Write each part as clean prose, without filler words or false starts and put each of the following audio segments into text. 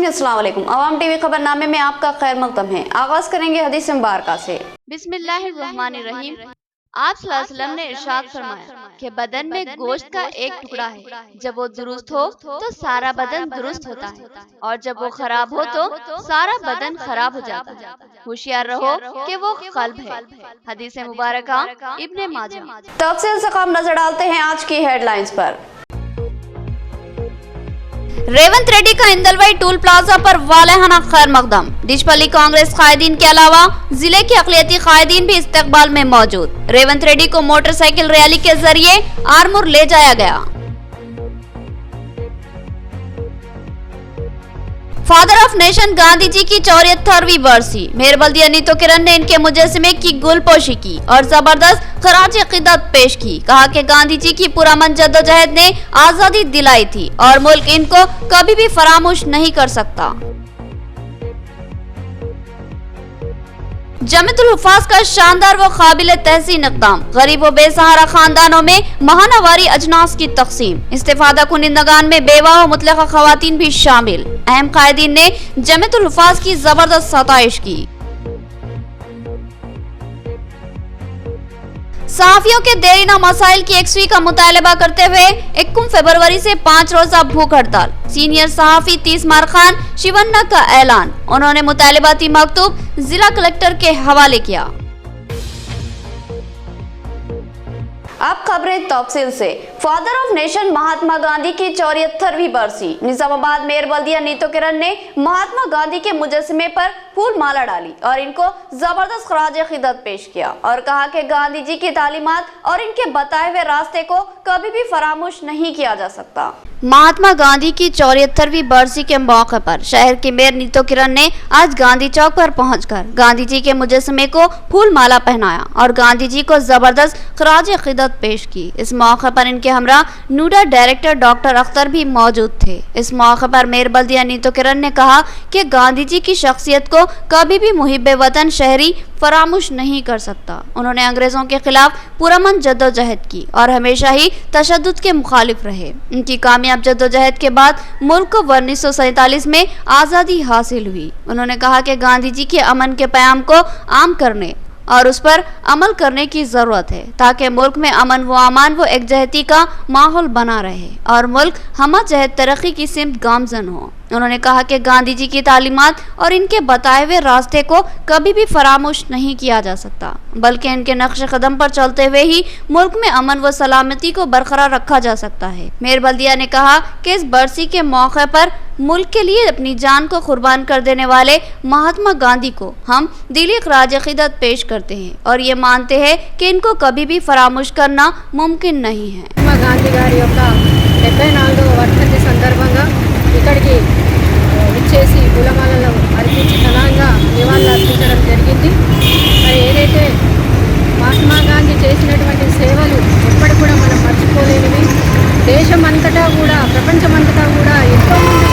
नाज़रीन अस्सलाम वालेकुम। अवाम टीवी खबरनामे में आपका खैर मक़दम है। आगाज करेंगे हदीस मुबारका से। बिस्मिल्लाहिर्रहमानिर्रहीम। आप सल्लल्लाहु अलैहि वसल्लम ने इरशाद फरमाया कि बदन में गोश्त का एक टुकड़ा है, जब वो दुरुस्त हो तो सारा बदन दुरुस्त होता है, और जब वो खराब हो तो सारा बदन खराब हो जाता है। होशियार रहो कि वो कल्ब है। हदीस मुबारका इब्ने माजा। तफसील से हम नजर डालते हैं आज की हेडलाइंस पर। रेवंत रेड्डी का इंदलवाई टूल प्लाजा पर वालेहाना खैर मकदम। डिशपल्ली कांग्रेस कायदीन के अलावा जिले के अक़लियती कायदीन भी इस्तकबाल में मौजूद। रेवंत रेड्डी को मोटरसाइकिल रैली के जरिए आरमूर ले जाया गया। Father of nation Gandhi ji की 74वीं बरसी। मेयर बल्दिया नीतो किरण ने इनके मुजस्समे की गुलपोशी की और जबरदस्त खराज अक़ीदत पेश की। कहा कि गांधी जी की पुरअमन जद्दोजहद ने आजादी दिलाई थी और मुल्क इनको कभी भी फरामोश नहीं कर सकता। जमीयतुल हुफ़ाज़ का शानदार व काबिल तहसीन इक़दाम। गरीब व बेसहारा खानदानों में महानवारी अजनास की तक़सीम। इस्तिफ़ादा कुनिंदगान में बेवा व मुतलक़ा ख़वातीन भी शामिल। अहम कायदीन ने जमीयतुल हुफ़ाज़ की जबरदस्त सताइश की। सहाफ़ियों के देरीना मसाइल की 100वीं का मुतालबा करते हुए 21 फरवरी से 5 रोज़ा भूख हड़ताल। सीनियर सहाफ़ी 30 मार खान शिवन्ना का ऐलान। उन्होंने मुतालबाती मकतूब जिला कलेक्टर के हवाले किया। अब खबरें तफसील से। Father of nation Mahatma Gandhi की 74वीं बरसी। निजामाबाद मेयर बल्दिया नीतो किरण ने महात्मा गांधी के मुजस्समे पर फूल माला डाली और इनको जबरदस्त खराज अक़ीदत पेश किया और कहा कि गांधी जी की तालीमात और इनके बताए हुए रास्ते को कभी भी फरामोश नहीं किया जा सकता। महात्मा गांधी की 74वीं बरसी के मौके पर शहर की मेयर नीतो किरण ने आज गांधी चौक पर पहुंचकर गांधी जी के मुजस्समे को फूल माला पहनाया और गांधी जी को जबरदस्त खराज अक़ीदत पेश की। इस मौके पर इनके हमरा नूडा डायरेक्टर डॉक्टर अख्तर भी मौजूद थे। इस मौके पर मेयर बल्दिया नीतो किरण ने कहा कि गांधी जी की शख्सियत को कभी भी मुहिब्बे वतन शहरी फरामोश नहीं कर सकता। उन्होंने अंग्रेजों के खिलाफ पुरअमन जद्दोजहद की और हमेशा ही तशद्दुद के मुखालिफ रहे। उनकी कामयाब जद्दोजहद के बाद मुल्क को 1947 में आज़ादी हासिल हुई। उन्होंने कहा कि गांधी जी के अमन के पैगाम को आम करने और उस पर अमल करने की जरूरत है ताकि मुल्क में अमन व अमान व एकजहती का माहौल बना रहे और मुल्क हम जहद तरक्की की सिमत गामजन हो। उन्होंने कहा कि गांधी जी की तालीमात और इनके बताए हुए रास्ते को कभी भी फरामोश नहीं किया जा सकता, बल्कि इनके नक्श कदम पर चलते हुए ही मुल्क में अमन व सलामती को बरकरार रखा जा सकता है। मेयर बल्दिया ने कहा कि इस बरसी के मौके पर मुल्क के लिए अपनी जान को कुर्बान कर देने वाले महात्मा गांधी को हम दिली खराज अक़ीदत पेश करते हैं और ये मानते हैं कि इनको कभी भी फरामोश करना मुमकिन नहीं है। गांधी गारी 74వ వర్ధంతి సందర్భంగా ఇక్కడికి విచ్చేసి పూలమాలలు అర్పించి ఘనంగా నివాళులు అర్పించడం జరిగింది। మరి ఏదైతే మహాత్మా గాంధీ చేసినటువంటి సేవలు ఎప్పటికి కూడా మనం మర్చిపోలేనివి। దేశమంతటా కూడా ప్రపంచమంతటా కూడా ఎంతో మంది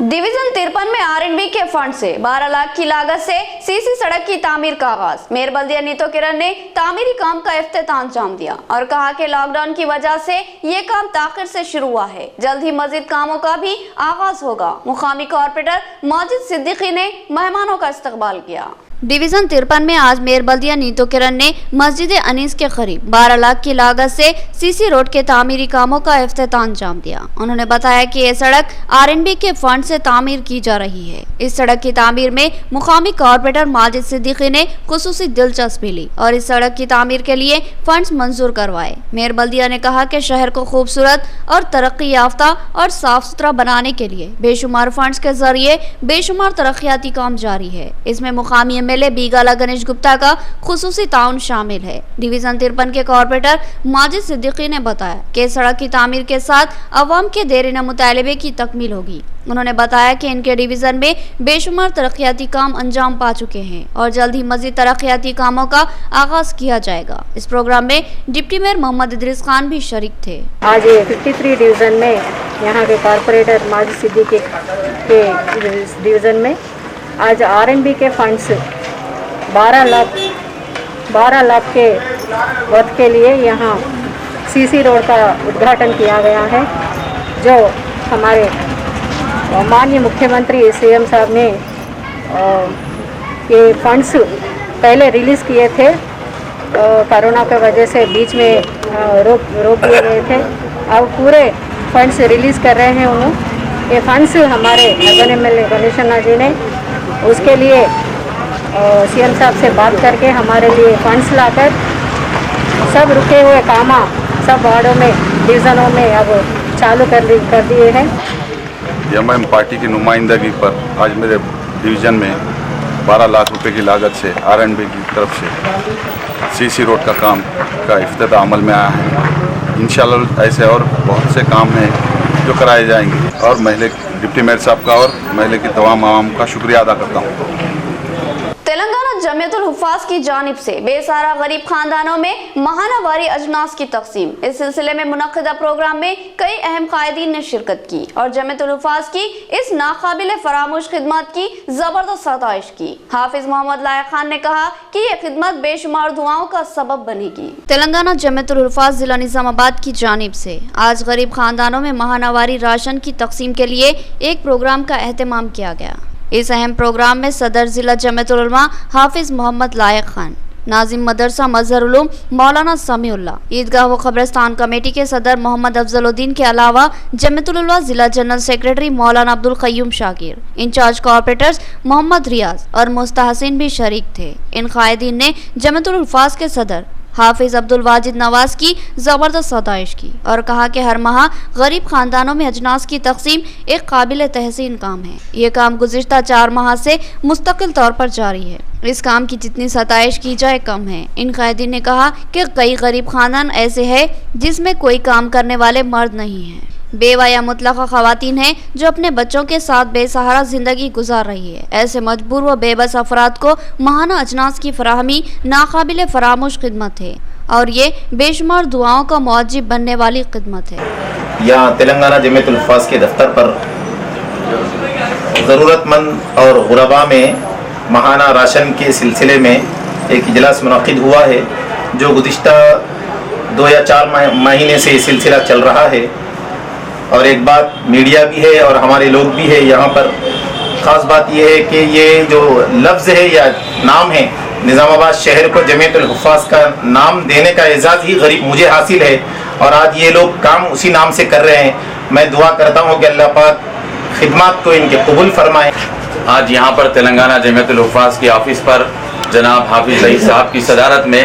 डिवीजन 53 में R&B के फंड से 12 लाख की लागत से सीसी सड़क की तामीर का आगाज। मेयर बल्दिया नीतो किरण ने तामीरी काम का इफ्तिताम अंजाम दिया और कहा कि लॉकडाउन की वजह से ये काम ताखिर से शुरू हुआ है, जल्द ही मजीद कामों का भी आगाज होगा। मुकामी कॉर्पोरेटर माजिद सिद्दीकी ने मेहमानों का इस्तकबाल किया। डिवीजन 53 में आज मेयर बल्दिया नीतो किरण ने मस्जिद अनीस के करीब 12 लाख की लागत से सीसी रोड के तामीरी कामों का इफ्तिताम अंजाम दिया। उन्होंने बताया कि ये सड़क R&B के फंड से तामीर की जा रही है। इस सड़क की तामीर में मुकामी कॉर्पोरेटर माजिद सिद्दीकी ने खुसूसी दिलचस्पी ली और इस सड़क की तामीर के लिए फंड्स मंजूर करवाए। मेयर बल्दिया ने कहा कि शहर को खूबसूरत और तरक्की याफ्ता और साफ सुथरा बनाने के लिए बेशुमार फंड्स के जरिए बेशुमार तरक्याती काम जारी है। इसमें मुकामी MLA बीगाला गणेश गुप्ता का खुसूसी ताउन शामिल है। डिवीजन 53 के कॉर्पोरेटर माजिद सिद्दीकी ने बताया कि सड़क की तामीर के साथ अवाम के देरीना मुतालबे की तकमील होगी। उन्होंने बताया कि इनके डिवीजन में बेशुमार तरक्याती काम अंजाम पा चुके हैं और जल्द ही मजीद तरक्याती कामों का आगाज किया जाएगा। इस प्रोग्राम में डिप्टी मेयर मोहम्मद इदरीस खान भी शरीक थे। आज 53 डिवीजन में यहाँ के कॉर्पोरेटर माजिद सिद्दीकी के डिवीजन में आज R&B के फंड्स 12 लाख के वर्थ के लिए यहाँ सीसी रोड का उद्घाटन किया गया है, जो हमारे माननीय मुख्यमंत्री सीएम साहब ने ये फंड्स पहले रिलीज़ किए थे, कोरोना की वजह से बीच में रोक दिए गए थे। अब पूरे फंड्स रिलीज़ कर रहे हैं उन्होंने। ये फंड्स हमारे अर्बन एमएलए गणेश अन्ना जी ने उसके लिए सीएम साहब से बात करके हमारे लिए फंड्स लाकर सब रुके हुए काम सब वार्डों में, डिवीज़नों में अब चालू कर दिए हैं। एमआईएम पार्टी की नुमाइंदगी पर आज मेरे डिवीज़न में 12 लाख रुपए की लागत से आरएनबी की तरफ से सीसी रोड का काम का इफ्तिताह अमल में आया है। इंशाल्लाह ऐसे और बहुत से काम हैं जो कराए जाएंगे और महले डिप्टी मेयर साहब का और महले की तमाम आवाम का शुक्रिया अदा करता हूँ। तेलंगाना जमीयतुल हुफ़ाज़ की जानिब से बेसहारा गरीब खानदानों में माहानावारी अजनास की तकसीम। इस सिलसिले में मुनक्किदा प्रोग्राम में कई अहम कायदीन ने शिरकत की और जमीयतुल हुफ़ाज़ की इस नाकाबिले फरामोश खिदमत की जबरदस्त सताइश की। हाफिज मोहम्मद लायक खान ने कहा कि ये खिदमत बेशुमार दुआओं का सबब बनेगी। तेलंगाना जमीयतुल हुफ़ाज़ जिला निज़ामाबाद की जानिब से आज गरीब खानदानों में माहानावारी राशन की तकसीम के लिए एक प्रोग्राम का एहतमाम किया गया। इस अहम प्रोग्राम में सदर जिला जमीयतुल उलमा हाफिज मोहम्मद लायक खान, नाजिम मदरसा मजहर उलूम मौलाना समीउल्लाह, ईदगाह व कब्रिस्तान कमेटी के सदर मोहम्मद अफजलुद्दीन के अलावा जमीयतुल उलमा जिला जनरल सेक्रेटरी मौलाना अब्दुल क़य्यूम शाकिर, इंचार्ज कॉर्पोरेटर्स मोहम्मद रियाज और मुस्तहसिन भी शरीक थे। इन कायदीन ने जमीयतुल हुफ़ाज़ के सदर हाफिज अब्दुल वाजिद नवाज की ज़बरदस्त सताइश की और कहा कि हर माह गरीब खानदानों में अजनास की तकसीम एक काबिल तहसीन काम है। ये काम गुज़िश्ता 4 माह से मुस्तकिल तौर पर जारी है। इस काम की जितनी सताइश की जाए कम है। इन कायदीन ने कहा कि कई गरीब खानदान ऐसे हैं जिसमें कोई काम करने वाले मर्द नहीं हैं, बेवा या मुतलका ख़वातीन हैं जो अपने बच्चों के साथ बेसहारा ज़िंदगी गुजार रही है। ऐसे मजबूर व बेबस अफराद को माहाना अजनास की फराहमी नाकाबिल फरामोश खिदमत है और ये बेशुमार दुआओं का मौजिब बनने वाली खिदमत है। यहाँ तेलंगाना जमीयतुल हुफ़ाज़ के दफ्तर पर ज़रूरतमंद और गुरबा में माहाना राशन के सिलसिले में एक इजलास मुनक़िद हुआ है जो गुज़िश्ता 2 या 4 महीने से ये सिलसिला चल रहा है। और एक बात मीडिया भी है और हमारे लोग भी है यहाँ पर, ख़ास बात यह है कि ये जो लफ्ज़ है या नाम है निज़ामाबाद शहर को जमीयतुल हुफ़ाज़ का नाम देने का एजाज़ ही गरीब मुझे हासिल है और आज ये लोग काम उसी नाम से कर रहे हैं। मैं दुआ करता हूँ कि अल्लाह पाक खिदमत को इनके कबूल फरमाए। आज यहाँ पर तेलंगाना जमीयतुल हुफ़ाज़ के ऑफिस पर जनाब हाफिज रईस साहब की सदारत में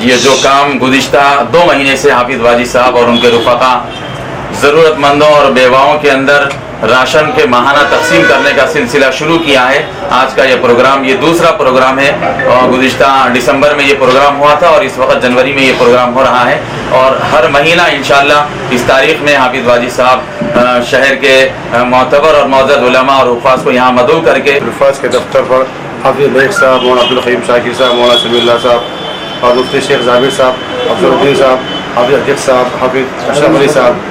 ये जो काम गुज़िश्ता 2 महीने से हाफिज वाजिद साहब और उनके रुफ़क़ा ज़रूरतमंदों और बेवाओं के अंदर राशन के माहाना तकसीम करने का सिलसिला शुरू किया है। आज का ये प्रोग्राम ये दूसरा प्रोग्राम है और गुज़िश्ता दिसंबर में ये प्रोग्राम हुआ था और इस वक्त जनवरी में ये प्रोग्राम हो रहा है और हर महीना इंशाअल्लाह इस तारीख़ में हाफिज वाजिद साहब शहर के मोतबर और मौजूद उलमा और हुफ़ाज़ को यहाँ मदऊ करके हुफ़ाज़ के दफ्तर पर हाफिज रईस साहब, मौलाना अब्दुल क़य्यूम शाकिर साहब, मौलाना समीउल्लाह साहब और मुफ्ती शेख जाबिर साहब, अफजलुद्दीन साहब, हाफिज अध्यक्ष साहब, हाफिज अशरफ अली साहब,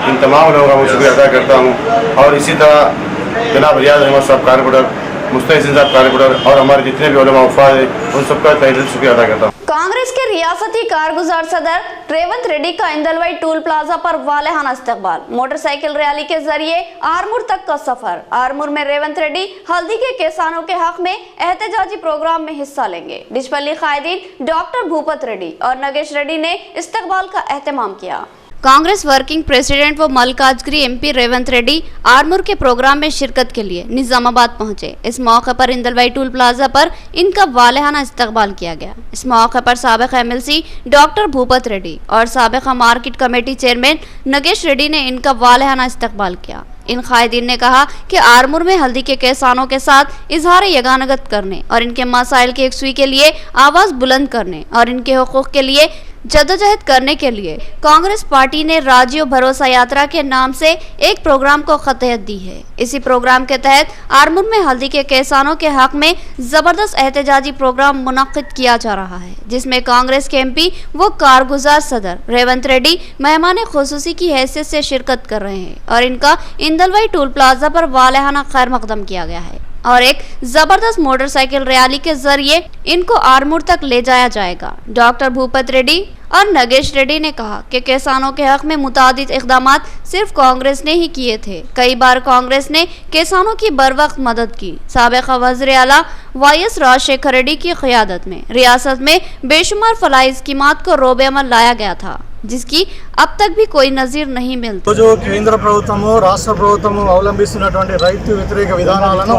इन तमाम लोगों का मैं शुक्रिया अदा करता हूँ। और इसी तरह जनाब रियाज अहमद साहब कारपोरेटर, मुस्तहसिन साहब कारपोरेटर और हमारे जितने भी उलमा हुफ़ाज़ हैं उन सबका तहे दिल से शुक्रिया अदा करता हूँ। कांग्रेस के रियासती कारगुजार सदर रेवंत रेड्डी का इंदलवाई टूल प्लाजा पर वालेहाना इस्तकबाल, मोटरसाइकिल रैली के जरिए आरमूर तक का सफर। आरमूर में रेवंत रेड्डी हल्दी के किसानों के हक में एहतजाजी प्रोग्राम में हिस्सा लेंगे। डिशपल्ली कायदीन डॉक्टर भूपत रेड्डी और नगेश रेड्डी ने इस्तकबाल का एहतमाम किया। कांग्रेस वर्किंग प्रेसिडेंट व मल्काजगिरी एमपी रेवंत रेड्डी आरमूर के प्रोग्राम में शिरकत के लिए निजामाबाद पहुंचे। इस मौके पर इंदलवाई टूल प्लाजा पर इनका वालेहाना इस्तकबाल किया गया। इस मौके पर साबिक़ एमएलसी डॉक्टर भूपत रेड्डी और साबिक़ market committee chairman Nagesh Reddy ने इनका वालेहाना इस्तकबाल किया। इन कायदीन ने कहा कि आरमूर में हल्दी के किसानों के साथ इजहार यगानगत करने और इनके मसाइल की यकसुई के लिए आवाज़ बुलंद करने और इनके हुकूक के लिए जद्दोजहद करने के लिए कांग्रेस पार्टी ने राजीव भरोसा यात्रा के नाम से एक प्रोग्राम को खतयत दी है। इसी प्रोग्राम के तहत आरमूर में हल्दी के किसानों के हक में जबरदस्त एहतजाजी प्रोग्राम मुनक्किद किया जा रहा है, जिसमें कांग्रेस के एमपी व कारगुजार सदर रेवंत रेड्डी मेहमान खुसूसी की हैसियत से शिरकत कर रहे हैं और इनका इंदलवाई टोल प्लाजा पर वालेहाना खैर मकदम किया गया है। और एक जबरदस्त मोटरसाइकिल रैली के जरिए इनको आरमूर तक ले जाया जाएगा। डॉक्टर भूपत रेड्डी और नगेश रेड्डी ने कहा कि किसानों के हक में मुतादिद इक़दामात सिर्फ कांग्रेस ने ही किए थे। कई बार कांग्रेस ने किसानों की बरवक्त मदद की। साबिक़ वज़ीर आला YS राजशेखर रेड्डी की क़यादत में रियासत में बेशुमार फलाही स्कीमात को रोबे अमल लाया गया था, जिसकी अब तक भी कोई नज़ीर नहीं मिलती। जो केंद्र ప్రభుత్వము రాష్ట్ర ప్రభుత్వము అవలంబిస్తున్నటువంటి రైతు వ్యతిరేక విధానాలను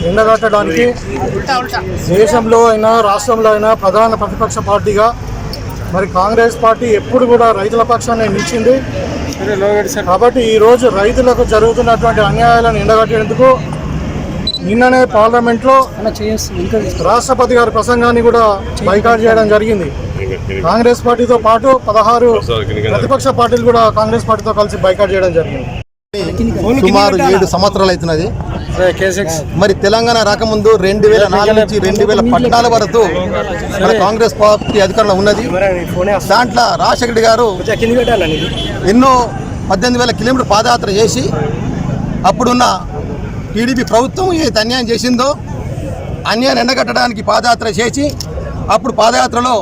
ఎండగట్టడానికి దేశంలో అయినా రాష్ట్రంలో అయినా ప్రధాన ప్రతిపక్ష పార్టీగా మరి కాంగ్రెస్ పార్టీ ఎప్పుడు కూడా రైతుల పక్షాన్ని నిలిచింది। కాబట్టి ఈ రోజు రైతులకు జరుగుతున్నటువంటి అన్యాయాలను ఎండగట్టేందుకు నిన్ననే పార్లమెంట్లో రాష్ట్రపతి గారి ప్రసంగాన్ని కూడా బైకాట్ చేయడం జరిగింది। కాంగ్రెస్ పార్టీతో పాటు 16 ప్రతిపక్ష పార్టీలు కూడా కాంగ్రెస్ పార్టీతో కలిసి బైకాట్ చేయడం జరిగింది। సుమారు 7 సంవత్సరాలు అవుతున్నది। మరి తెలంగాణ రాకముందు 2004 నుంచి 2014 వరకు మన కాంగ్రెస్ పార్టీ అధికారంలో ఉన్నది। దాంట్లో రాజశేఖర రెడ్డి గారు ఎన్నో 18,000 కిలోమీటర్ పాదయాత్ర చేసి అప్పుడున్న టీడీపీ ప్రభుత్వం ఏదైతే అన్యాయం చేసిందో అన్యాయం ఎండగట్టడానికి పాదయాత్ర చేసి అప్పుడు పాదయాత్రలో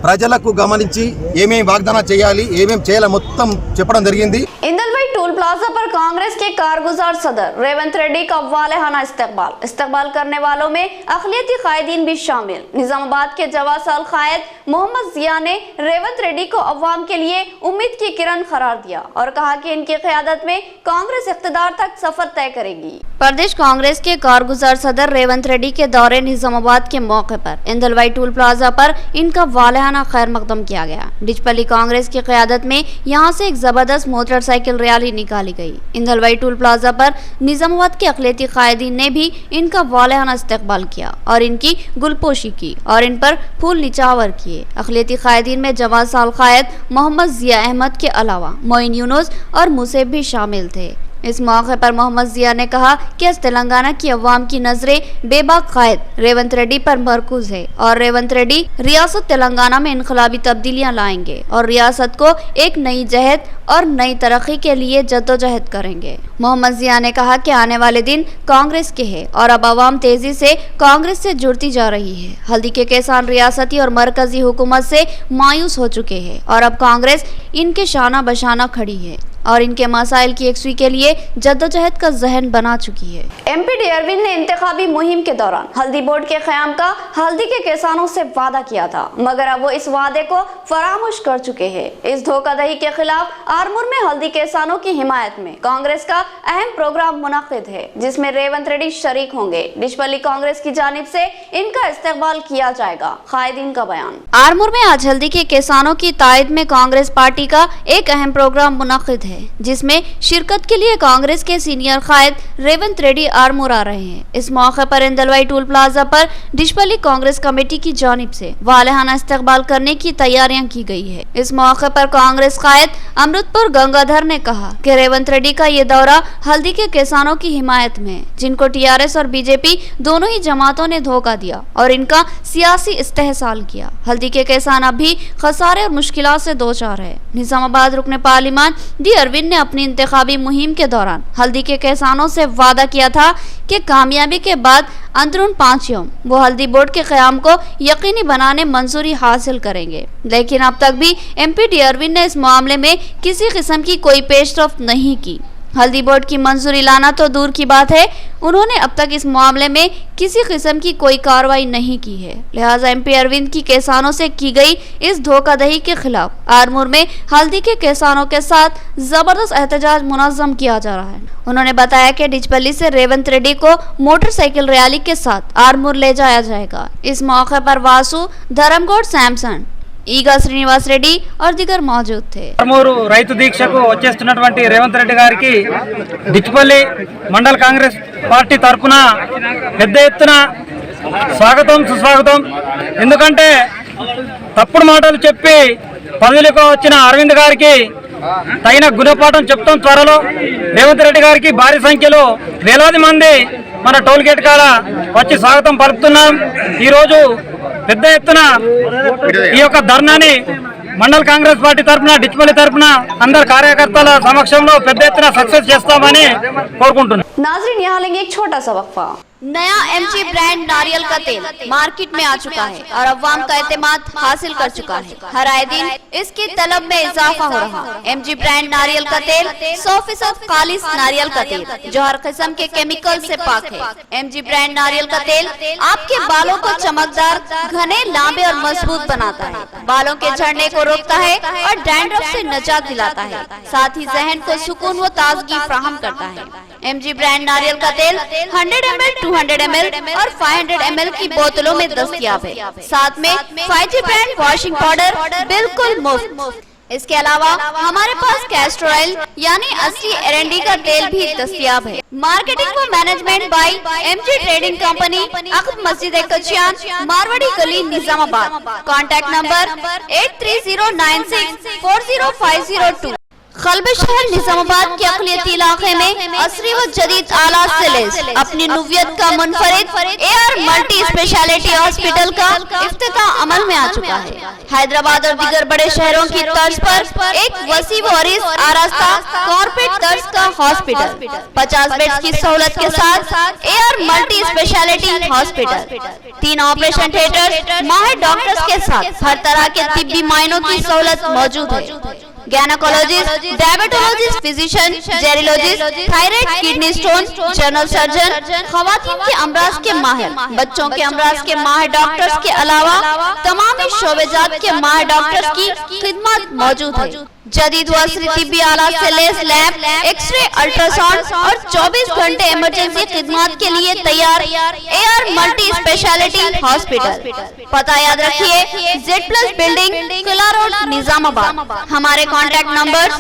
ప్రజలకు గమనించి ఏమేమి వాగ్దానం చేయాలి ఏమేమి చేయాలి మొత్తం చెప్పడం జరిగింది। इंदलवाई टोल प्लाजा पर कांग्रेस के कारगुजार सदर रेवंत रेड्डी का वालेहाना इस्तकबाल करने वालों में अखिलियती कायदीन भी शामिल। निजामाबाद के जवासाल कायद मोहम्मद जिया ने रेवंत रेड्डी को अवाम के लिए उम्मीद की किरण करार दिया और कहा कि इनकी क़यादत में कांग्रेस इख्तिदार तक सफर तय करेगी। प्रदेश कांग्रेस के कारगुजार सदर रेवंत रेड्डी के दौरे निजामाबाद के मौके पर इंदलवाई टोल प्लाजा पर इनका वालेहाना खैर मकदम किया गया। डिचपल्ली कांग्रेस की क़यादत में यहाँ से एक जबरदस्त मोटरसाइकिल रैली निकाली गई। इंदलवाई टोल प्लाजा पर निजामाबाद के अखिलियती कायदीन ने भी इनका वालेहाना इस्तकबाल किया और इनकी गुलपोशी की और इन पर फूल निचावर किए। अखिलियती कायदीन में जवासाल कायद मोहम्मद जिया अहमद के अलावा मोइन यूनुस और मुसेब भी शामिल थे। इस मौके पर मोहम्मद जिया ने कहा कि आज तेलंगाना की अवाम की नजरें बेबाक कायद रेवंत रेड्डी पर मरकूज है और रेवंत रेड्डी रियासत तेलंगाना में इनकलाबी तब्दीलियां लाएंगे और रियासत को एक नई जहद और नई तरक्की के लिए जद्दोजहद करेंगे। मोहम्मद जिया ने कहा कि आने वाले दिन कांग्रेस के हैं और अब अवाम तेजी से कांग्रेस से जुड़ती जा रही है। हल्दी के किसान रियासती और मरकजी हुकूमत से मायूस हो चुके हैं और अब कांग्रेस इनके शाना बशाना खड़ी है और इनके मसाइल की एकसुई के लिए जद्दोजहद का जहन बना चुकी है। MP डी अरविंद ने इंतखाबी मुहिम के दौरान हल्दी बोर्ड के क़याम का हल्दी के किसानों से वादा किया था, मगर अब वो इस वादे को फरामोश कर चुके हैं। इस धोखाधड़ी के खिलाफ आरमूर में हल्दी किसानों की हिमायत में कांग्रेस का अहम प्रोग्राम मुनक्किद है, जिसमें रेवंत रेड्डी शरीक होंगे। डिचपल्ली कांग्रेस की जानिब से इनका इस्तकबाल किया जाएगा। कायदीन का बयान। आरमूर में आज हल्दी के किसानों की तायद में कांग्रेस पार्टी का एक अहम प्रोग्राम मुनक्किद है, जिसमें शिरकत के लिए कांग्रेस के सीनियर कायद रेवंत रेड्डी आरमूर आ रहे हैं। इस मौके पर इंदलवाई टोल प्लाजा पर डिचपल्ली कांग्रेस कमेटी की जानिब से वालेहाना इस्तकबाल करने की तैयारियां की गई है। इस मौके पर कांग्रेस कायद अमृतपुर गंगाधर ने कहा कि रेवंत रेड्डी का ये दौरा हल्दी के किसानों की हिमायत में, जिनको TRS और BJP दोनों ही जमातों ने धोखा दिया और इनका सियासी इस्तेहसाल किया। हल्दी के किसान अब भी खसारे और मुश्किलात से दो चार है। निजामाबाद रुकने पार्लिमान डी अरविंद ने अपनी इंतखाबी मुहिम के दौरान हल्दी के किसानों से वादा किया था कि कामयाबी के बाद अंदरून 5 यौम वो हल्दी बोर्ड के क़याम को यकीनी बनाने मंजूरी हासिल करेंगे, लेकिन अब तक भी MP डी अरविंद ने इस मामले में किसी किस्म की कोई पेशरफ्त नहीं की। हल्दी बोर्ड की मंजूरी लाना तो दूर की बात है, उन्होंने अब तक इस मामले में किसी किस्म की कोई कार्रवाई नहीं की है। लिहाजा MP अरविंद की किसानों से की गई इस धोखाधड़ी के खिलाफ आरमूर में हल्दी के किसानों के साथ जबरदस्त एहतजाज मुनज़्ज़म किया जा रहा है। उन्होंने बताया कि डिचपल्ली से रेवंत रेड्डी को मोटरसाइकिल रैली के साथ आरमूर ले जाया जाएगा। इस मौके पर वासु, धर्मगौड, सैमसन, ఈగా శ్రీనివాస్ రెడ్డి और दिगर मौजूद थे। ఆర్మూరు రైతు దీక్షకు వచ్చేస్తున్నటువంటి రేవంత్ రెడ్డి గారికి డిచ్పల్లి మండల కాంగ్రెస్ పార్టీ తరఫున పెద్ద ఎత్తున స్వాగతం సుస్వాగతం। ఎందుకంటే తప్పుడు మాటలు చెప్పి పదవిలోకి వచ్చిన అరవింద్ గారికి తగిన గుణపాఠం చెప్తాం త్వరలో। రేవంత్ రెడ్డి గారికి భారీ సంఖ్యలో వేలాది మంది మన టోల్ గేట్ కాడ వచ్చి స్వాగతం పలుకుతున్నాం। ఈరోజు పెద్ద ఎత్తున ఈ యొక్క ధర్నాని మండల కాంగ్రెస్ పార్టీ తరఫున డిచ్పల్లి తరఫున అందరు కార్యకర్తల సమక్షంలో పెద్ద ఎత్తున సక్సెస్ చేస్తామని కోరుకుంటున్నాను। नाजरीन यहाँ लेंगे एक छोटा सा वक्फा। नया एमजी ब्रांड नारियल का तेल मार्केट में आ चुका है और अवाम का एतमाद हासिल कर चुका है। हर आए दिन इसकी तलब में इजाफा हो रहा है। एमजी ब्रांड नारियल का तेल 100% खालिस नारियल का तेल जो हर किस्म के केमिकल से पाक है। एमजी ब्रांड नारियल का तेल आपके बालों को चमकदार, घने, लंबे और मजबूत बनाता है, बालों के झड़ने को रोकता है और डैंड्रफ से निजात दिलाता है, साथ ही जहन को सुकून व ताजगी फराहम करता है। एमजी ब्रांड नारियल का तेल 100 ml, 200 ml और 500 ml की बोतलों में दस्तयाब है। साथ में 5G ब्रांड वॉशिंग पाउडर बिल्कुल मुफ्त। इसके अलावा हमारे पास कैस्टर ऑयल यानी असली एरंडी का तेल भी दस्तयाब है। मार्केटिंग व management by MG trading company, अक़ब मस्जिद कचियान, मारवाड़ी गली, निजामाबाद। Contact number 8309640502। खलबे शहर निजामाबाद के अक़लियती इलाके में असरी व जदीद आलात से लैस अपनी नुवियत का मुनफरिद AR मल्टी स्पेशलिटी हॉस्पिटल का इफ्तिताह अमल में आ चुका है। हैदराबाद और दीगर बड़े शहरों की तर्ज पर एक वसी व अरीज आरास्ता कॉर्पोरेट तर्ज का हॉस्पिटल 50 बेड्स की सहूलत के साथ AR multi speciality hospital, 3 operation theatre, माहिर डॉक्टर्स के साथ हर तरह के तिब्बी मायनों की सहूलत मौजूद है। Gynaecologist, diabetologist, physician, geriatrologist, thyroid, kidney stone, general surgeon, खवातीन के अमराज के माहिर, बच्चों के अमराज के माहिर डॉक्टर्स के अलावा तमाम शोबेजात के माहिर डॉक्टर्स की खिदमत मौजूद है। जदीद व असरी तिब्बी आलात से लैस लैब, एक्सरे, अल्ट्रासाउंड और 24 घंटे इमरजेंसी खिदमत के लिए तैयार AR मल्टी स्पेशलिटी हॉस्पिटल। पता याद रखिए, Z+ बिल्डिंग, किला रोड, निजामाबाद। हमारे कॉन्टैक्ट नंबर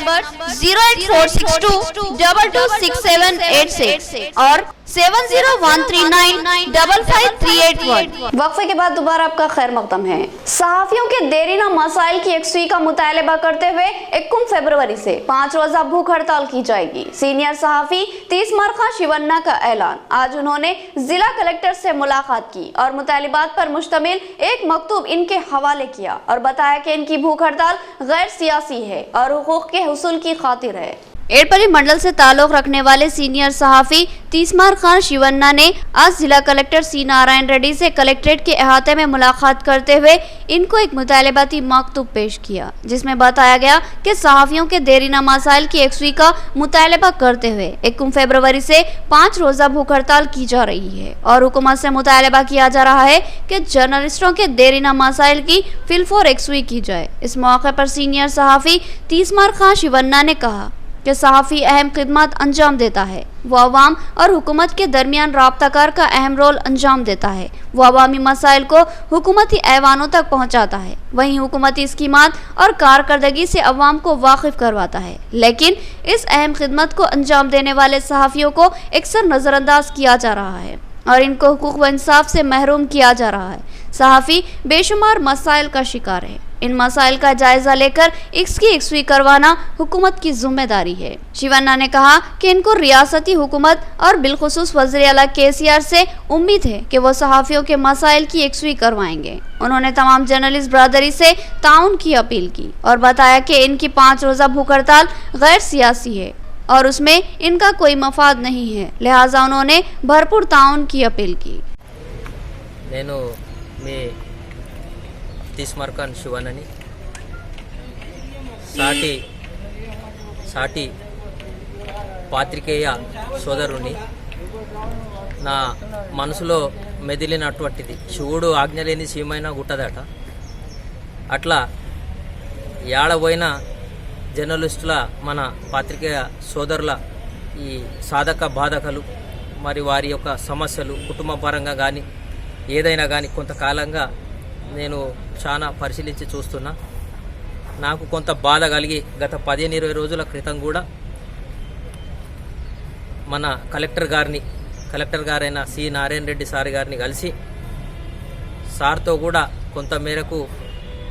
08462226786 और 7013955381। वक्फे के बाद दोबारा आपका खैर मकदम है। सहाफियों के देरीना मसाइल की यकसुई का मुतालबा करते हुए 21 फरवरी से 5 रोजा भूख हड़ताल की जाएगी। सीनियर सहाफी तीसमार खान शिवन्ना का ऐलान। आज उन्होंने जिला कलेक्टर से मुलाकात की और मुतालिबात पर मुश्तमिल एक मकतूब इनके हवाले किया और बताया कि इनकी भूख हड़ताल गैर सियासी है और हुकूक के हुसूल की खातिर है। एड़पली मंडल से ताल्लुक रखने वाले सीनियर सहाफी तीसमार खान शिवन्ना ने आज जिला कलेक्टर सी नारायण रेड्डी से कलेक्ट्रेट के अहाते में मुलाकात करते हुए इनको एक मुतालबाती मकतूब पेश किया, जिसमें बताया गया कि सहाफियों के देरीना मसाइल की यकसुई का मुतालबा करते हुए 21 फरवरी से 5 रोजा भूख हड़ताल की जा रही है और हुकूमत से मुतालबा किया जा रहा है कि जर्नलिस्टों के देरीना मसाइल की फिलफौर यकसुई की जाए। इस मौके पर सीनियर सहाफी तीसमार खान शिवन्ना ने कहा कि सहाफ़ी अहम खिदमत अंजाम देता है, वो अवाम और हुकूमत के दरमियान राब्ताकार का अहम रोल अंजाम देता है, वो अवामी मसाइल को हुकूमती ऐवानों तक पहुँचाता है, वहीं हुकूमती स्कीमात और कारकर्दगी से अवाम को वाकिफ करवाता है। लेकिन इस अहम खिदमत को अंजाम देने वाले सहाफ़ियों को अक्सर नज़रअंदाज किया जा रहा है और इनको हुकूक व इंसाफ से महरूम किया जा रहा है। सहाफ़ी बेशुमार मसाइल का शिकार है। इन मसाइल का जायजा लेकर इसकी यकसुई करवाना हुकूमत की जिम्मेदारी है। शिवन्ना ने कहा कि इनको रियासती हुकूमत और बिलखुसूस वज़ीर आला KCR से उम्मीद है कि वो सहाफ़ियों के मसाइल की यकसुई करवाएंगे। उन्होंने तमाम जर्नलिस्ट बरादरी से ताउन की अपील की और बताया कि इनकी 5 रोज़ा भूख हड़ताल गैर सियासी है और उसमें इनका कोई मफाद नहीं है, लिहाजा उन्होंने भरपूर ताउन की अपील की। तीसमार खान शिवन्ननी సాటి పాత్రికేయ సోదరుని నా మనసులో మెదిలినటువంటిది శివుడు ఆజ్ఞ లేని సీమైనా గుట్టదట. అట్లా ఏడబోయిన జర్నలిస్టుల మన పాత్రికేయ సోదరుల ఈ సాధక బాధకలు మరి వారి యొక్క సమస్యలు కుటుంబ పరంగా కానీ ఏదైనా కానీ కొంతకాలంగా నేను చాలా పరిశీలించి చూస్తున్నా. నాకు కొంత బాధ కలిగి గత 15-20 రోజుల క్రితం కూడా మన కలెక్టర్ గారైన సి నారాయణ రెడ్డి సార్ గారిని కలిసి సార్తో కూడా కొంత మేరకు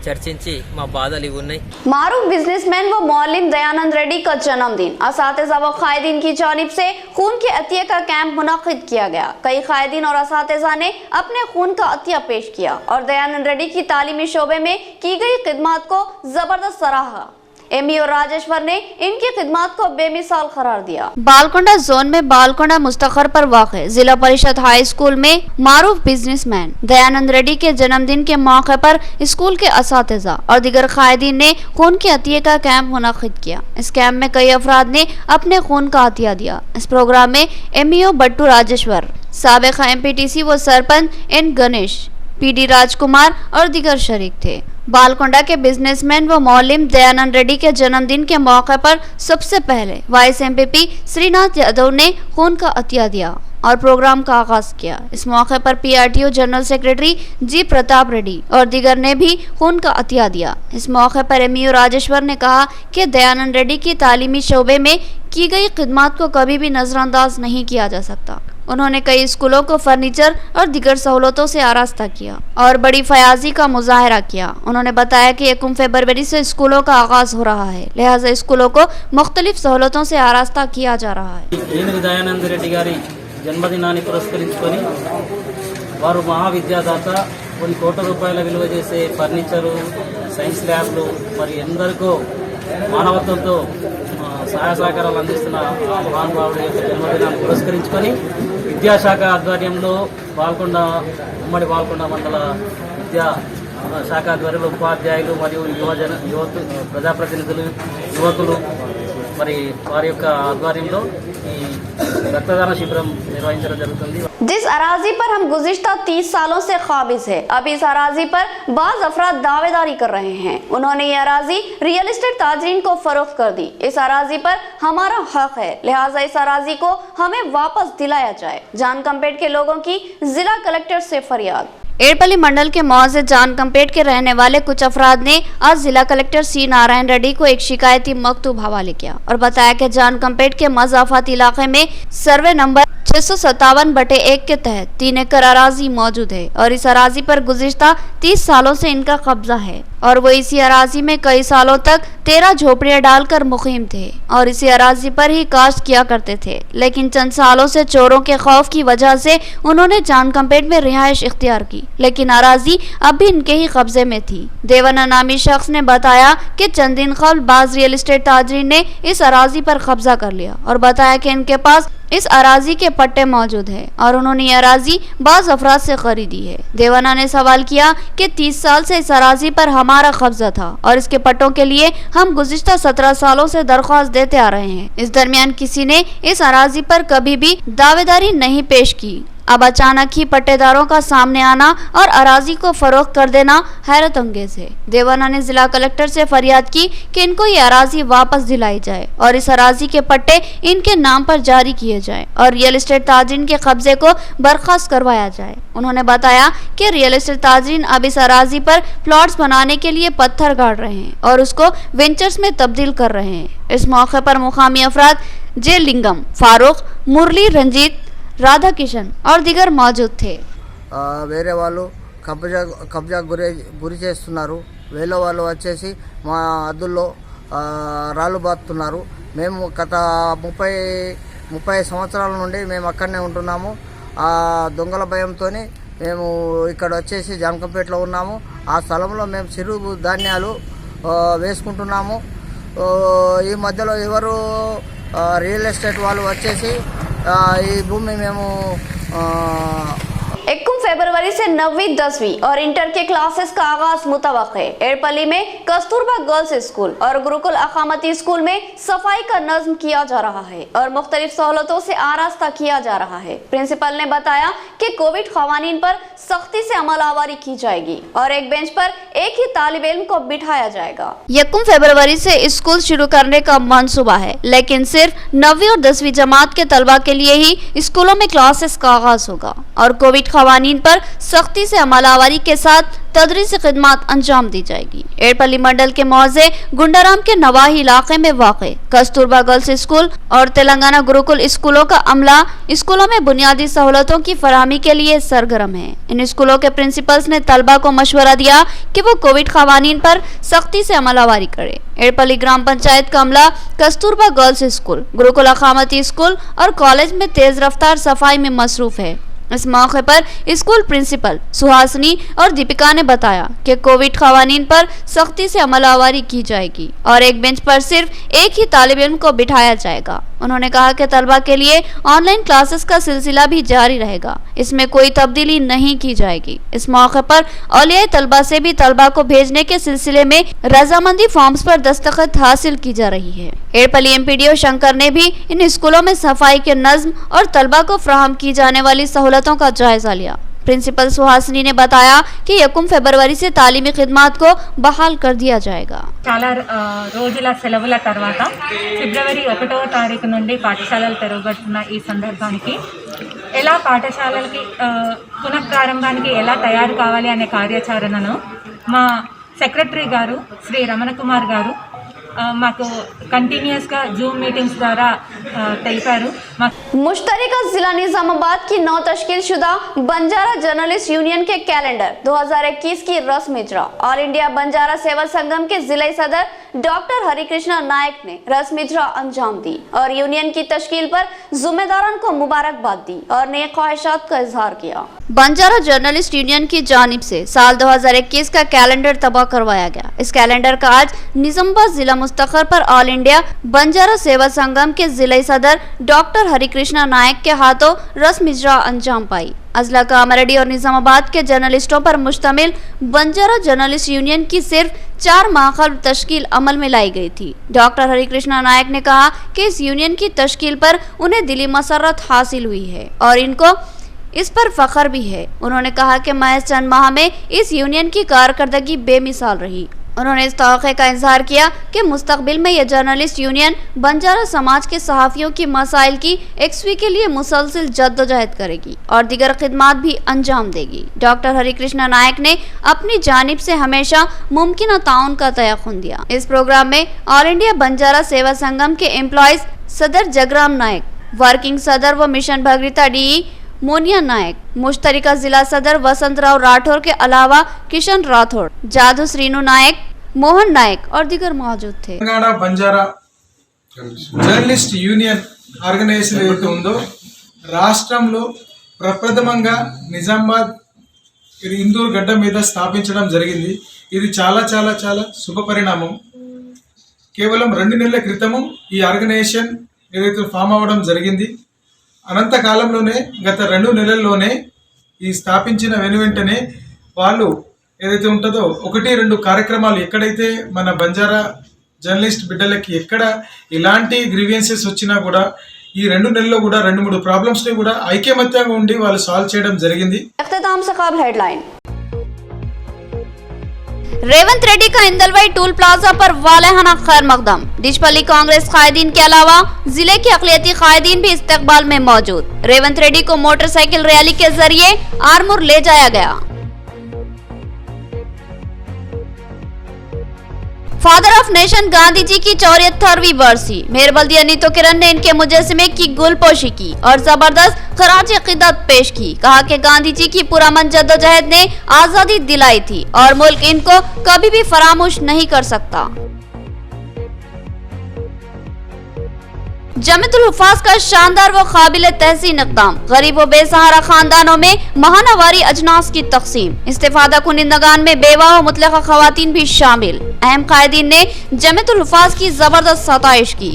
చర్చించి మా బాధలు ఇవి ఉన్నాయి. मारूफ बिजनेसमैन व मौलिम दयानंद रेड्डी का जन्मदिन असातिज़ा व कायदीन की जानिब से खून के अतिया का कैंप मुनक़िद किया गया। कई कायदीन और असातिज़ा ने अपने खून का अतिया पेश किया और दयानंद रेड्डी की तालीमी शोबे में की गई खिदमत को जबरदस्त सराहा। एमईओ राजेश्वर ने इनकी खिदमत को बेमिसाल करार दिया। बालकोंडा जोन में बालकोंडा मुस्तखर पर वाक़े जिला परिषद हाई स्कूल में मारूफ बिजनेसमैन दयानंद रेड्डी के जन्मदिन के मौके पर स्कूल के असातिज़ा और दीगर कायदीन ने खून के अतिये का कैंप मुनक़िद किया। इस कैंप में कई अफराद ने अपने खून का अतिया दिया। इस प्रोग्राम में एमईओ बट्टू राजेश्वर, साबिक़ एमपीटीसी व सरपंच एन गणेश, पीडी राजकुमार और दीगर शरीक थे। बालकोंडा के बिजनेसमैन व मौलिम दयानंद रेड्डी के जन्मदिन के मौके पर सबसे पहले वाइस एमपीपी श्रीनाथ यादव ने खून का अतिया दिया और प्रोग्राम का आगाज किया। इस मौके पर पीआरटीओ जनरल सेक्रेटरी जी प्रताप रेड्डी और दीगर ने भी खून का अतिया दिया। इस मौके पर एमईओ राजेश्वर ने कहा कि दयानंद रेड्डी की तालीमी शोबे में की गई खिदमत को कभी भी नजरअंदाज नहीं किया जा सकता। उन्होंने कई स्कूलों को फर्नीचर और दीगर सहूलतों से आरास्ता किया और बड़ी फयाजी का मुजाहरा किया। उन्होंने बताया कि 1 फरवरी से स्कूलों का आगाज हो रहा है, लिहाजा स्कूलों को मुख्तलिफ सहूलतों से आरास्ता किया जा रहा है। दयानंद रेड्डी गारी జన్మదినాన్ని పురస్కరించుకొని వారు మహావిద్యాదాత కొన్ని కోట్ల రూపాయల విలువ చేసే ఫర్నిచరు, సైన్స్ ల్యాబ్లు, మరి ఎందరికో మానవత్వంతో సహాయ సహకారాలు అందిస్తున్న మహానుభావుడి యొక్క జన్మదినాన్ని పురస్కరించుకొని విద్యాశాఖ ఆధ్వర్యంలో ఉమ్మడి బాల్కొండ మండల విద్యా శాఖ ఆధ్వర్యంలో ఉపాధ్యాయులు మరియు ప్రజాప్రతినిధులు, యువకులు మరి వారి యొక్క ఆధ్వర్యంలో ఈ रक्तदान शिविर निर्वहिंचడం జరుగుతుంది। जिस अराजी पर हम गुज़िश्ता 30 सालों से काबिज है, अब इस अराजी पर बाज अफराद दावेदारी कर रहे हैं। उन्होंने ये अराजी रियल एस्टेट ताजरीन को फरोख्त कर दी। इस अराजी पर हमारा हक है, लिहाजा इस अराजी को हमें वापस दिलाया जाए। जानकमपेट के लोगों की जिला कलेक्टर से फरियाद। एड़पल्ली मंडल के मौजे जानकमपेट के रहने वाले कुछ अफराद ने आज जिला कलेक्टर सी नारायण रेड्डी को एक शिकायती मकतूब हवाले किया और बताया कि जानकमपेट के मज़ाफ़ात इलाके में सर्वे नंबर 657/1 के तहत 3 एकड़ अराजी मौजूद है और इस अराजी पर गुज़िश्ता 30 सालों से इनका कब्जा है और वो इसी अराजी में कई सालों तक 13 झोपड़ियां डालकर मुकीम थे और इसी अराजी पर ही काश्त किया करते थे। लेकिन चंद सालों से चोरों के खौफ की वजह से उन्होंने जानकमपेट में रिहाइश इख्तियार की, लेकिन अराजी अब भी इनके ही कब्जे में थी। देवाना नामी शख्स ने बताया कि चंद दिन कबल बाज रियल एस्टेट ताजरीन ने इस अराजी पर कब्जा कर लिया और बताया कि इनके पास इस अराजी के पट्टे मौजूद है और उन्होंने ये अराजी बाज अफराद से खरीदी है। देवाना ने सवाल किया कि 30 साल से इस अराजी पर हमारा कब्जा था और इसके पट्टों के लिए हम गुज़िश्ता 17 सालों से दरख्वास्त देते आ रहे हैं। इस दरमियान किसी ने इस अराजी पर कभी भी दावेदारी नहीं पेश की। अब अचानक ही पट्टेदारों का सामने आना और अराजी को फरोख्त कर देना हैरत अंगेज है। देवाना ने जिला कलेक्टर से फरियाद की कि इनको ये अराजी वापस दिलाई जाए और इस अराजी के पट्टे इनके नाम पर जारी किए जाए और रियल एस्टेट ताजरीन के कब्जे को बर्खास्त करवाया जाए। उन्होंने बताया कि रियल एस्टेट ताजरीन अब इस अराजी पर प्लॉट्स बनाने के लिए पत्थर गाड़ रहे हैं और उसको वेंचर्स में तब्दील कर रहे हैं। इस मौके पर मुकामी अफराद जे लिंगम, फारूक, मुरली, रंजीत, राधा किशन और दीगर मौजूद थे। వేరే వాళ్ళు కబ్జా గురి చేస్తున్నారు। వేరే వాళ్ళు వచ్చేసి మా అద్దుల్లో రాళ్ళు బాతున్నారు। మేము గత 30 సంవత్సరాల నుండి మేము అక్కడనే ఉంటున్నాము। ఆ దొంగల భయంతో మేము ఇక్కడ వచ్చేసి జానకంపేటలో ఉన్నాము। ఆ స్థలంలో మేము చిరు ధాన్యాలు వేసుకుంటున్నాము। ఈ మధ్యలో ఎవరు రియల్ ఎస్టేట్ వాళ్ళు వచ్చేసి ఈ భూమి మేము 1 फरवरी से 9वीं 10वीं और इंटर के क्लासेस का आगाज मुतवक्क है। एड़पल्ली में कस्तूरबा गर्ल्स स्कूल और गुरुकुल अकामती स्कूल में सफाई का नज्म किया जा रहा है और मुख्तलिफ सहूलतों से आरास्ता किया जा रहा है। प्रिंसिपल ने बताया कि कोविड क़वानीन पर सख्ती से अमल आवारी की जाएगी और एक बेंच पर एक ही तालिब इल्म को बिठाया जाएगा। 1 फरवरी से स्कूल शुरू करने का मंसूबा है, लेकिन सिर्फ 9वीं और 10वीं जमात के तलबा के लिए ही स्कूलों में क्लासेस का आगाज होगा और कोविड क़वानीन पर पर सख्ती से अमलावरी के साथ तदरीसी खिदमत अंजाम दी जाएगी। एड़पल्ली मंडल के मौजे गुंडाराम के नवाही इलाके में वाक़े कस्तूरबा गर्ल्स स्कूल और तेलंगाना गुरुकुल स्कूलों का अमला स्कूलों में बुनियादी सहूलतों की फराहमी के लिए सरगर्म है। इन स्कूलों के प्रिंसिपल्स ने तलबा को मशवरा दिया कि वो कोविड क़वानीन पर सख्ती से अमलावरी करे। एड़पल्ली ग्राम पंचायत का अमला कस्तूरबा गर्ल्स स्कूल, गुरुकुल अखामती स्कूल और कॉलेज में तेज रफ्तार सफाई में मसरूफ है। इस मौके पर स्कूल प्रिंसिपल सुहासिनी और दीपिका ने बताया कि कोविड क़वानीन पर सख्ती से अमलावरी की जाएगी और एक बेंच पर सिर्फ एक ही तालिब इल्म को बिठाया जाएगा। उन्होंने कहा कि तलबा के लिए ऑनलाइन क्लासेस का सिलसिला भी जारी रहेगा, इसमें कोई तब्दीली नहीं की जाएगी। इस मौके पर औलिया तलबा से भी तलबा को भेजने के सिलसिले में रजामंदी फॉर्म्स पर दस्तखत हासिल की जा रही है। एड़पल्ली एमपीडीओ शंकर ने भी इन स्कूलों में सफाई के नज्म और तलबा को फ्राहम की जाने वाली सहूलतों का जायजा लिया। प्रिंसिपल सुहासिनी ने बताया कि 1 फरवरी से तालीमी खिदमत को बहाल कर दिया जाएगा। చాలా రోజుల సెలవుల తర్వాత ఫిబ్రవరి 1వ తారీఖు నుండి పాఠశాలలు తెరవబడుతున్న ఈ సందర్భానికి ఎలా పాఠశాలలకి పునఃప్రారంభానికి ఎలా తయారు కావాలి అనే కార్యాచరణను మా సెక్రటరీ గారు శ్రీ రమణ కుమార్ గారు మాకు కంటిన్యూస్గా జూమ్ మీటింగ్స్ ద్వారా తెలిపారు। मुश्तरका जिला निजामाबाद की नौ तश्कील शुदा बंजारा जर्नलिस्ट यूनियन के कैलेंडर 2021 की रस्म इजरा ऑल इंडिया बंजारा सेवा संगम के जिला सदर डॉक्टर हरिकृष्णा नायक ने रस्म इजरा अंजाम दी और यूनियन की तश्कील पर जिम्मेदारान को मुबारकबाद दी और नए ख्वाहिशात का इजहार किया। बंजारा जर्नलिस्ट यूनियन की जानिब से साल 2021 का कैलेंडर तबाह करवाया गया। इस कैलेंडर का आज निजामाबाद जिला मुस्तखर पर ऑल इंडिया बंजारा सेवा संगम के जिला सदर डॉक्टर हरिकृष्णा नायक के हाथों रस्म इजरा अंजाम पाई। अजला कामरेड्डी और निजामाबाद के जर्नलिस्टों पर मुश्तमिल बंजारा जर्नलिस्ट यूनियन की सिर्फ 4 माह कबल तश्कील अमल में लाई गई थी। डॉक्टर हरिकृष्णा नायक ने कहा कि इस यूनियन की तश्कील पर उन्हें दिली मसरत हासिल हुई है और इनको इस पर फख्र भी है। उन्होंने कहा कि महज चंद माह में इस यूनियन की कारकर्दगी बेमिसाल रही। उन्होंने इस तौक़े का इजहार किया कि मुस्तकबिल में यह जर्नलिस्ट यूनियन बंजारा समाज के सहाफ़ियों की मसाइल की एकसवी के लिए मुसलसिल जद्दोजहद करेगी और दीगर खिदमात भी अंजाम देगी। डॉक्टर हरिकृष्णा नायक ने अपनी जानिब से हमेशा मुमकिन ताउन का तयक़ुन दिया। इस प्रोग्राम में ऑल इंडिया बंजारा सेवा संगम के एम्प्लॉयज सदर जगराम नायक, वर्किंग सदर व मिशन भगीरथा डी मोनिया नायक, मुश्तरका जिला सदर वसंत राव राठौर के अलावा किशन राठौर, जादू श्रीनु नायक, मोहन नायक और दीगर मौजूद थे। Telangana Banjara journalist union organisation ఏదైతే ఉందో రాష్ట్రంలో ప్రప్రథమంగా నిజామాబాద్ ఇందూరు గడ్డ మీద స్థాపించడం జరిగింది। ఇది చాలా చాలా చాలా శుభ పరిణామం। కేవలం 2 నెలల క్రితము ఈ ఆర్గనైజేషన్ ఏదైతే ఫామ్ అవ్వడం జరిగింది, అనంత కాలంలోనే గత 2 నెలల్లోనే ఈ స్థాపించిన వెనువెంటనే వాళ్ళు ఏదైతే ఉంటుందో 1-2 కార్యక్రమాలు ఎక్కడైతే మన బంజారా జర్నలిస్ట్ బిడ్డలకి ఎక్కడ ఇలాంటి గ్రీవియన్సెస్ వచ్చినా కూడా ఈ 2 నెలల్లో కూడా 2-3 ప్రాబ్లమ్స్ ని కూడా ఐక్యమత్యంగా ఉండి వాళ్ళు సాల్వ్ చేయడం జరిగింది। इख्तिताम से क़ब्ल हेडलाइन। रेवंत रेड्डी का इंदलवाई टूल प्लाजा पर वालेहाना खैर मकदम। डिचपल्ली कांग्रेस कायदीन के अलावा जिले के अक़लियती कायदीन भी इस्तकबाल में मौजूद। रेवंत रेड्डी को मोटरसाइकिल रैली के जरिए आरमूर ले जाया गया। Father of nation Gandhi ji की 74वीं बरसी। मेयर बल्दिया नीतो किरण ने इनके मुजस्समे की गुलपोशी की और जबरदस्त खराज अक़ीदत पेश की। कहा कि गांधी जी की पुरअमन जद्दोजहद ने आजादी दिलाई थी और मुल्क इनको कभी भी फरामोश नहीं कर सकता। जमीयतुल हुफ़ाज़ का शानदार व काबिल तहसीन इक़दाम। गरीब व बेसहारा खानदानों में महानावारी अजनास की तक़सीम। इस्तिफ़ादा कुनिंदगान में बेवा व मुतलक़ा ख़वातीन भी शामिल। अहम कायदीन ने जमीयतुल हुफ़ाज़ की जबरदस्त सताइश की।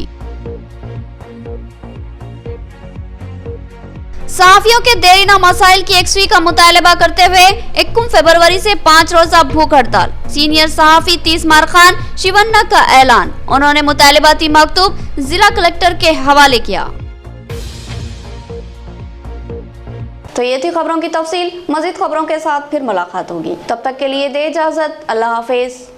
सहाफ़ियों के देरीना मसाइल की एकसवी का मुतालबा करते हुए 1 फरवरी से 5 रोज़ा भूख हड़ताल। सीनियर सहाफ़ी 30 मार खान शिवन्ना का ऐलान। उन्होंने मुतालबाती मकतूब जिला कलेक्टर के हवाले किया। तो ये थी खबरों की तफसील। मज़ीद खबरों के साथ फिर मुलाकात होगी। तब तक के लिए दे इजाज़त। अल्लाह हाफ़िज़।